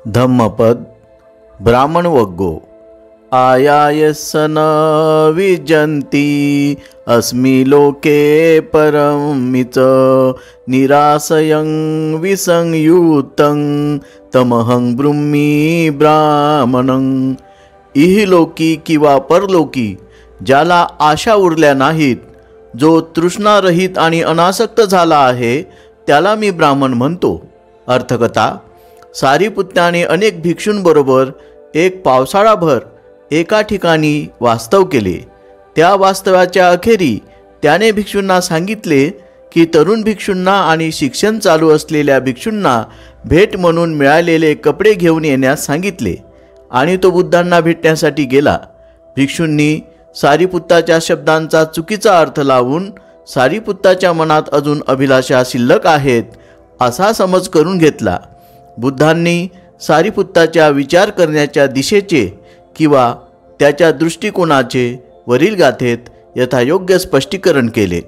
धम्मपद ब्राह्मण वग्गो आयायसन विजंती अस्मि लोके परमिच निरासयं विसंयुतं तमहं ब्रूह्मी ब्राह्मणं। इहलोकी किंवा परलोकी ज्याला आशा उरल्या नाहीत, जो तृष्णारहित आणि अनासक्त झाला आहे, त्याला मी ब्राह्मण म्हणतो। अर्थकथा: सारिपुत्ताने अनेक भिक्षूंबरोबर एक पावसाळाभर एका ठिकाणी वास्तव केले। त्या वास्तव्याच्या अखेरी त्याने भिक्षूंना सांगितले की तरुण भिक्षूंना आणि शिक्षण चालू असलेल्या भिक्षूंना भेट म्हणून मिळालेले कपडे घेऊन येण्यास सांगितले आणि तो बुद्धांना भेटण्यासाठी गेला। भिक्षूंनी सारिपुत्ताच्या शब्दांचा चुकीचा अर्थ लावून सारिपुत्ताच्या मनात अजून अभिलाषा शिल्लक आहेत असा समज करून घेतला। बुद्धांनी सारिपुत्ताच्या विचार करण्याच्या दिशेचे किंवा त्याच्या दृष्टिकोनाचे वरील गाथेत यथायोग्य स्पष्टीकरण केले।